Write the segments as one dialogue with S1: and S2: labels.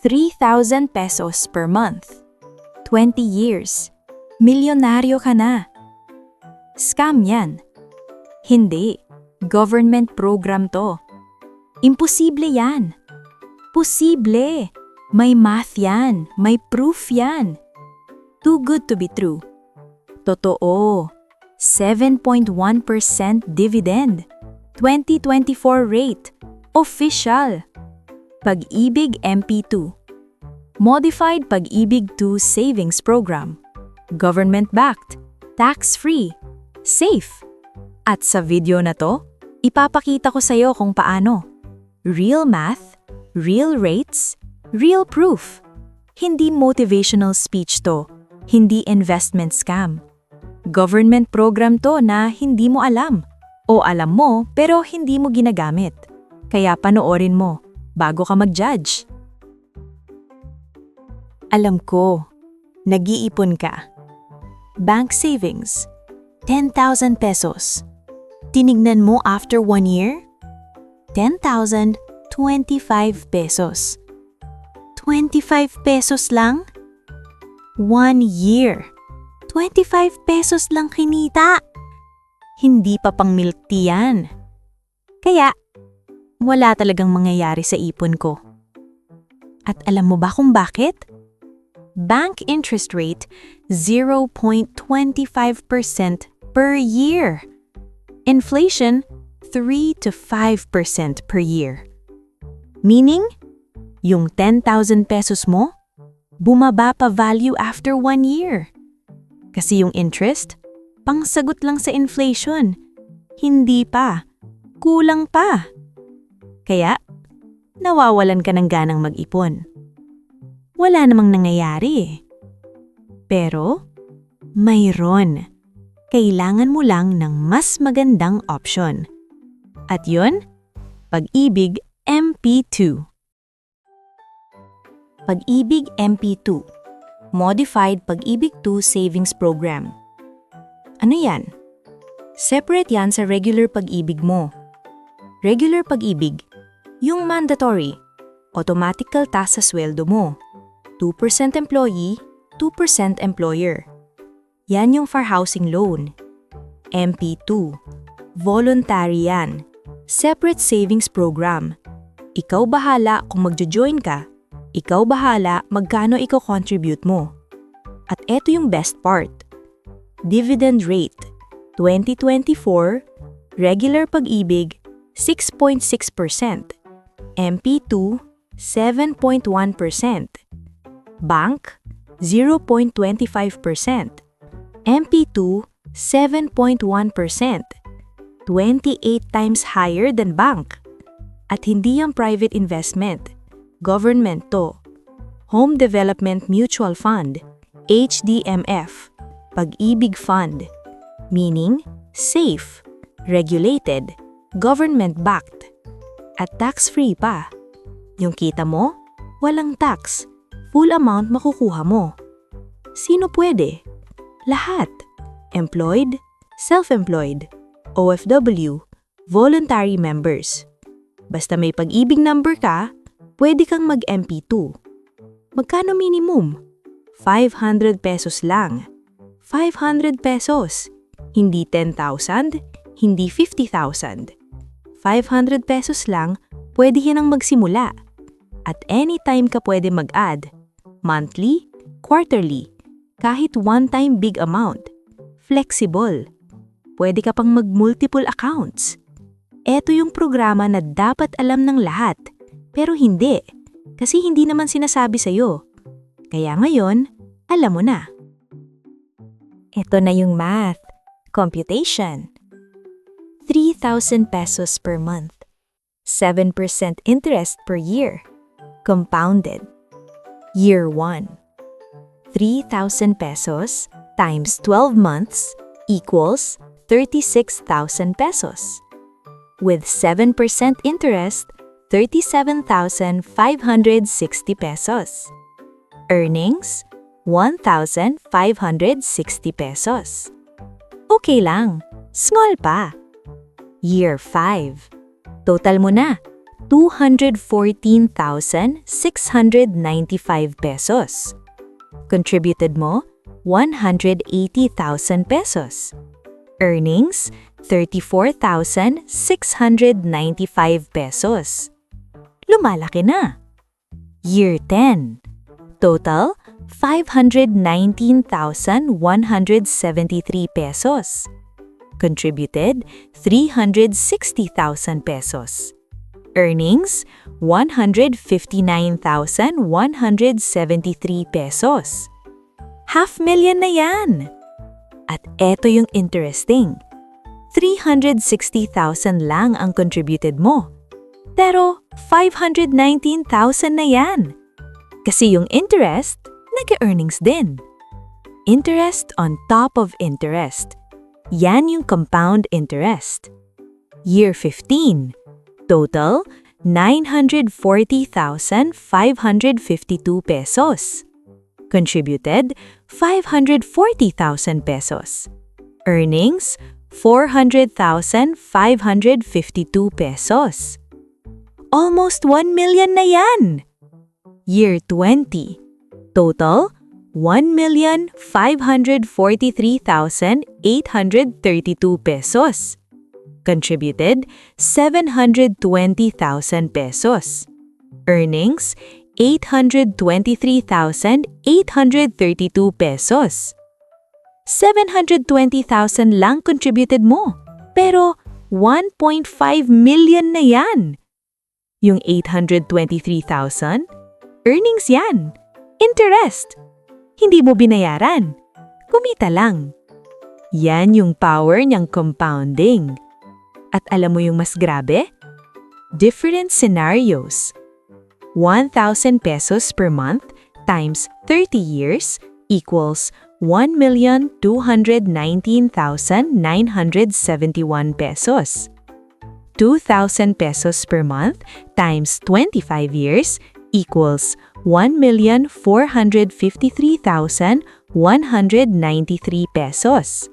S1: 3,000 pesos per month. 20 years. Milyonaryo ka na. Scam yan. Hindi. Government program to. Imposible yan. Posible. May math yan. May proof yan. Too good to be true. Totoo. 7.1% dividend. 2024 rate. Official. Pag-ibig MP2. Modified Pag-ibig 2 Savings Program. Government-backed. Tax-free. Safe. At sa video na to, ipapakita ko sa'yo kung paano. Real math, real rates, real proof. Hindi motivational speech to. Hindi investment scam. Government program to na hindi mo alam. O alam mo pero hindi mo ginagamit. Kaya panoorin mo bago ka mag-judge. Alam ko, nag-iipon ka. Bank savings, 10,000 pesos. Tinignan mo after 1 year? 10,025 pesos. 25 pesos lang? 1 year. 25 pesos lang kinita. Hindi pa pang milk tea yan. Kaya, wala talagang mangyayari sa ipon ko. At alam mo ba kung bakit? Bank interest rate 0.25% per year. Inflation 3 to 5% per year. Meaning, yung 10,000 pesos mo, bumaba pa value after 1 year. Kasi yung interest, pangsagot lang sa inflation. Hindi pa. Kulang pa. Kaya, nawawalan ka ng ganang mag-ipon. Wala namang nangyayari. Pero, mayroon. Kailangan mo lang ng mas magandang option. At yun, Pag-ibig MP2. Pag-ibig MP2. Modified Pag-ibig 2 Savings Program. Ano yan? Separate yan sa regular pag-ibig mo. Regular pag-ibig, yung mandatory, automatic kaltas sa sweldo mo. 2% employee, 2% employer. Yan yung for housing loan. MP2, voluntary yan. Separate savings program. Ikaw bahala kung magjo-join ka. Ikaw bahala magkano i-contribute mo. At eto yung best part. Dividend rate, 2024, regular pag-ibig, 6.6%. MP2, 7.1%. Bank, 0.25%. MP2, 7.1%. 28 times higher than bank. At hindi yung private investment. Government to. Home Development Mutual Fund, HDMF. Pag-ibig Fund. Meaning, safe, regulated, government-backed. At tax-free pa. Yung kita mo, walang tax. Full amount makukuha mo. Sino pwede? Lahat. Employed, self-employed, OFW, voluntary members. Basta may pag-ibig number ka, pwede kang mag-MP2. Magkano minimum? 500 pesos lang. 500 pesos. Hindi 10,000, hindi 50,000. 500 pesos lang, pwede yan ang magsimula. At anytime ka pwede mag-add. Monthly, quarterly, kahit one-time big amount. Flexible. Pwede ka pang mag-multiple accounts. Ito yung programa na dapat alam ng lahat, pero hindi, kasi hindi naman sinasabi sa'yo. Kaya ngayon, alam mo na. Ito na yung math. Computation. 3,000 pesos per month. 7% interest per year. Compounded. Year 1. 3,000 pesos times 12 months equals 36,000 pesos. With 7% interest, 37,560 pesos. Earnings, 1,560 pesos. Okay lang, small pa. Year 5. Total mo na, 214,695 pesos. Contributed mo, 180,000 pesos. Earnings, 34,695 pesos. Lumalaki na. Year 10. Total, 519,173 pesos. Contributed, 360,000 pesos. Earnings, 159,173 pesos. 500,000 na yan! At eto yung interesting. 360,000 lang ang contributed mo. Pero 519,000 na yan. Kasi yung interest, nag-earnings din. Interest on top of interest. Yan yung compound interest. Year 15. Total, 940,552 pesos. Contributed, 540,000 pesos. Earnings, 400,552 pesos. Almost 1 million na yan! Year 20. Total, 1,543,832 pesos. Contributed, 720,000 pesos. Earnings, 823,832 pesos. 720,000 lang contributed mo, pero 1.5 million na yan. Yung 823,000, earnings yan. Interest. Hindi mo binayaran. Kumita lang. Yan yung power niyang compounding. At alam mo yung mas grabe? Different scenarios. 1,000 pesos per month times 30 years equals 1,219,971 pesos. 2,000 pesos per month times 25 years equals 1,453,193 pesos.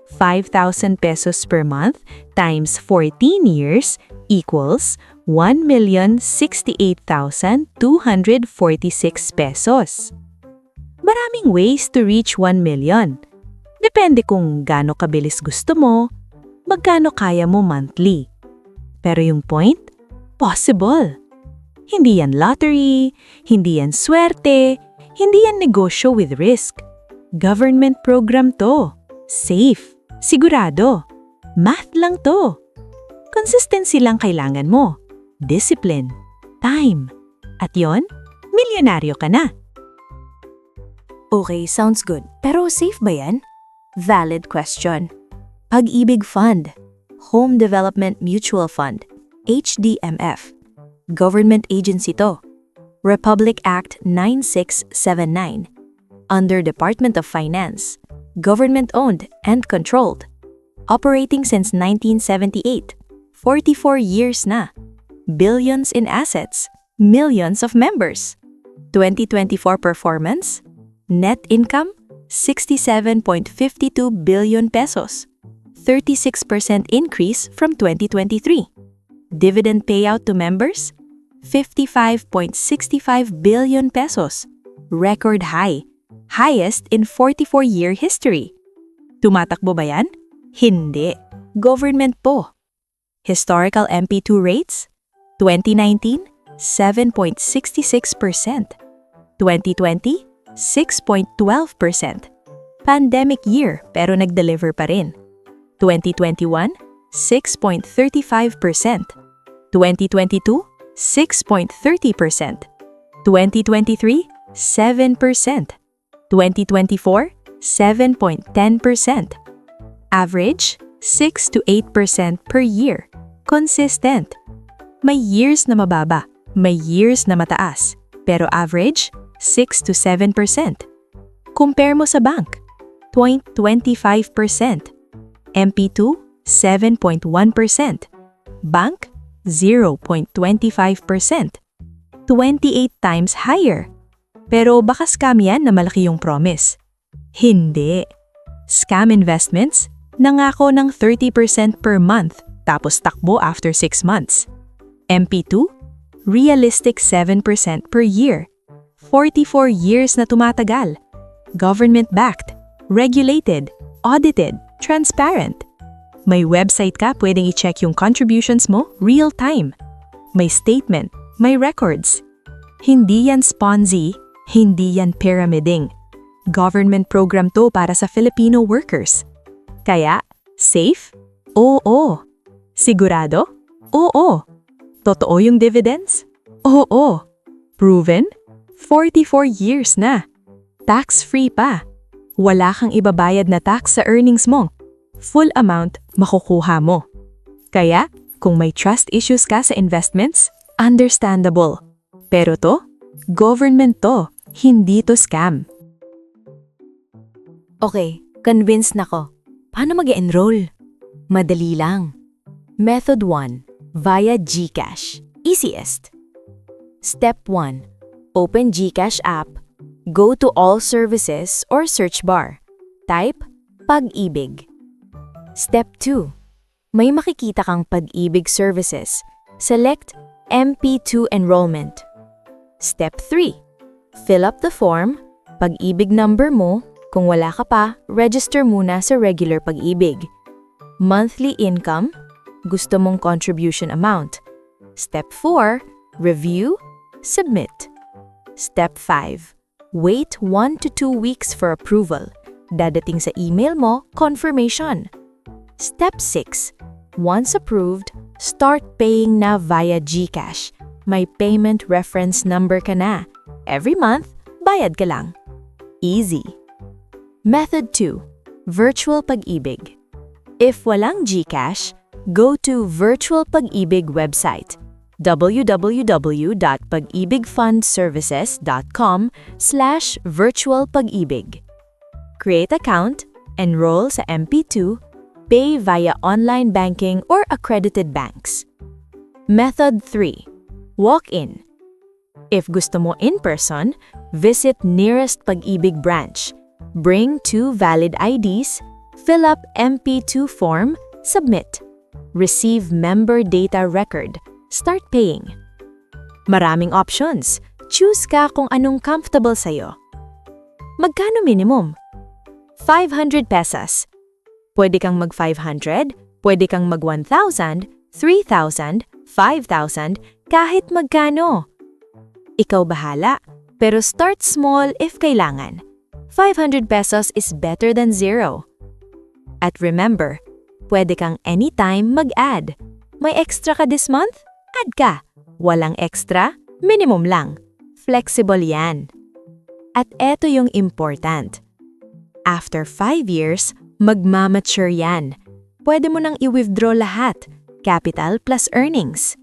S1: 5,000 pesos per month times 14 years equals 1,068,246 pesos. Maraming ways to reach 1 million. Depende kung gaano kabilis gusto mo, magkano kaya mo monthly. Pero yung point, possible. Hindi yan lottery, hindi yan swerte, hindi yan negosyo with risk. Government program to. Safe. Sigurado. Math lang to. Consistency lang kailangan mo. Discipline. Time. At yon, milyonaryo ka na. Okay, sounds good. Pero safe ba yan? Valid question. Pag-ibig Fund, Home Development Mutual Fund, HDMF. Government agency to. Republic Act 9679. Under Department of Finance. Government-owned and controlled. Operating since 1978. 44 years na. Billions in assets. Millions of members. 2024 performance. Net income, 67.52 billion pesos. 36% increase from 2023. Dividend payout to members, 55.65 billion pesos. Record high. Highest in 44-year history. Tumatakbo ba yan? Hindi. Government po. Historical MP2 rates? 2019, 7.66%. 2020, 6.12%. Pandemic year pero nag-deliver pa rin. 2021, 6.35%. 2022, 6.30%. 2023, 7%. 2024, 7.10%. Average, 6 to 8% per year. Consistent. May years na mababa, may years na mataas, pero average, 6 to 7%. Compare mo sa bank, 0.25%. MP2, 7.1%. Bank, 0.25%. 28 times higher. Pero baka scam yan na malaki yung promise. Hindi. Scam investments, nangako ng 30% per month tapos takbo after 6 months. MP2, realistic 7% per year. 44 years na tumatagal. Government-backed, regulated, audited, transparent. May website ka, pwedeng i-check yung contributions mo real-time. May statement, may records. Hindi yan Ponzi, hindi yan pyramiding. Government program to para sa Filipino workers. Kaya, safe? Oo. Sigurado? Oo. Totoo yung dividends? Oo. Proven? 44 years na. Tax-free pa. Wala kang ibabayad na tax sa earnings mo. Full amount makukuha mo. Kaya, kung may trust issues ka sa investments, understandable. Pero to, government to, hindi to scam.
S2: Okay, convinced na ko. Paano mag-enroll? Madali lang. Method 1. Via GCash. Easiest. Step 1. Open GCash app. Go to All Services or search bar. Type Pag-ibig. Step 2. May makikita kang Pag-ibig services. Select MP2 enrollment. Step 3. Fill up the form, Pag-ibig number mo. Kung wala ka pa, register muna sa regular Pag-ibig. Monthly income, gusto mong contribution amount. Step 4. Review, submit. Step 5. Wait 1 to 2 weeks for approval. Dadating sa email mo, confirmation. Step 6. Once approved, start paying na via GCash. May payment reference number ka na. Every month, bayad ka lang. Easy. Method 2. Virtual Pag-ibig. If walang GCash, go to Virtual Pag-ibig website www.pag-ibigfundservices.com/virtualpag-ibig. Create account, enroll sa MP2, pay via online banking or accredited banks. Method 3. Walk-in. If gusto mo in person, visit nearest Pag-ibig branch. Bring 2 valid IDs, fill up MP2 form, submit. Receive member data record. Start paying. Maraming options. Choose ka kung anong comfortable sa'yo. Magkano minimum? 500 pesos. Pwede kang mag 500, pwede kang mag 1,000, 3,000, 5,000, kahit magkano. Ikaw bahala, pero start small if kailangan. 500 pesos is better than 0. At remember, pwede kang anytime mag-add. May extra ka this month? Add ka. Walang extra? Minimum lang. Flexible yan. At eto yung important. After 5 years, magmamature yan. Pwede mo nang i-withdraw lahat, capital plus earnings.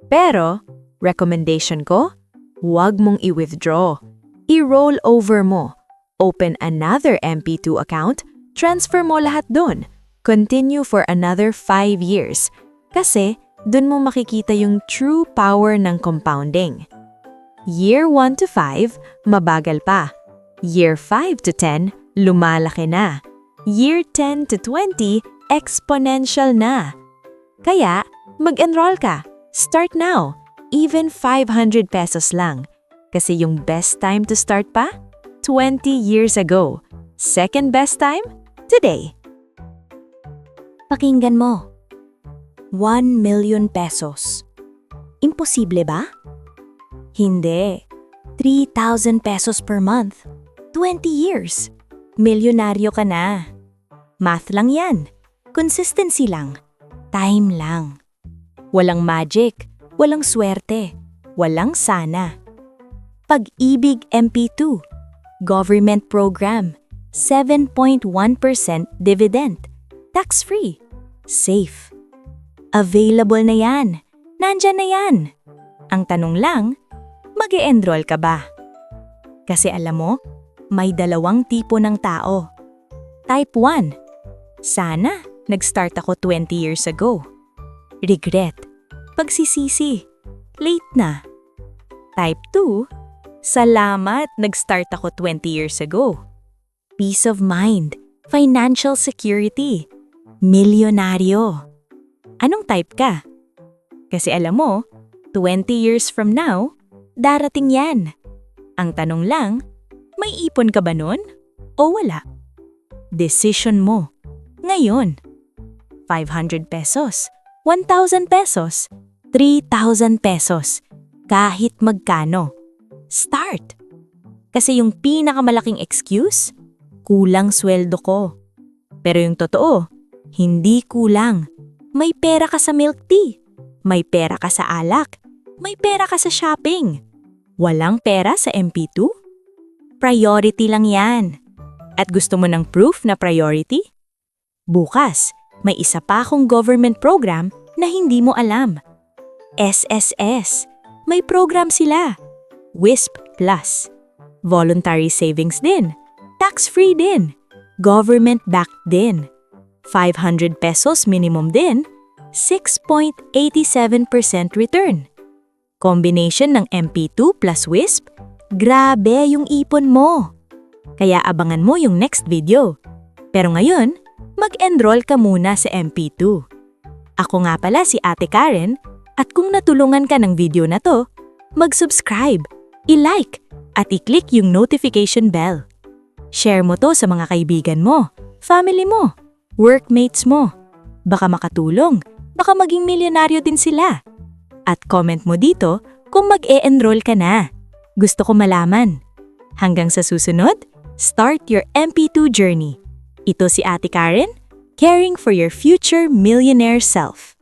S2: Pero, recommendation ko, huwag mong i-withdraw. I-roll over mo. Open another MP2 account, transfer mo lahat dun. Continue for another 5 years. Kasi, dun mo makikita yung true power ng compounding. Year 1 to 5, mabagal pa. Year 5 to 10, lumalaki na. Year 10 to 20, exponential na. Kaya, mag-enroll ka. Start now. Even 500 pesos lang. Kasi yung best time to start pa? 20 years ago. Second best time? Today. Pakinggan mo. 1 million pesos. Imposible ba? Hindi. 3,000 pesos per month. 20 years. Milyonaryo ka na. Math lang yan. Consistency lang. Time lang. Walang magic. Walang swerte. Walang sana. Pag-ibig MP2. Government program. 7.1% dividend. Tax-free. Safe. Available na yan. Nandyan na yan. Ang tanong lang, mag-e-enroll ka ba? Kasi alam mo, may dalawang tipo ng tao. Type 1. Sana, nag-start ako 20 years ago. Regret. Pagsisisi. Late na. Type 2. Salamat, nag-start ako 20 years ago. Peace of mind. Financial security. Milyonaryo. Anong type ka? Kasi alam mo, 20 years from now, darating yan. Ang tanong lang, may ipon ka ba nun o wala? Decision mo. Ngayon. 500 pesos, 1,000 pesos, 3,000 pesos. Kahit magkano. Start! Kasi yung pinakamalaking excuse, kulang sweldo ko. Pero yung totoo, hindi kulang. May pera ka sa milk tea. May pera ka sa alak. May pera ka sa shopping. Walang pera sa MP2? Priority lang yan. At gusto mo ng proof na priority? Bukas, may isa pa akong government program na hindi mo alam. SSS. May program sila. WISP Plus. Voluntary savings din. Tax-free din. Government-backed din. 500 pesos minimum din. 6.87% return. Combination ng MP2 plus WISP, grabe yung ipon mo. Kaya abangan mo yung next video. Pero ngayon, mag-enroll ka muna sa MP2. Ako nga pala si Ate Karen, at kung natulungan ka ng video na to, mag-subscribe, i-like, at i-click yung notification bell. Share mo to sa mga kaibigan mo, family mo, workmates mo. Baka makatulong, baka maging milyonaryo din sila. At comment mo dito kung mag-e-enroll ka na. Gusto ko malaman. Hanggang sa susunod, start your MP2 journey. Ito si Ate Karen, caring for your future millionaire self.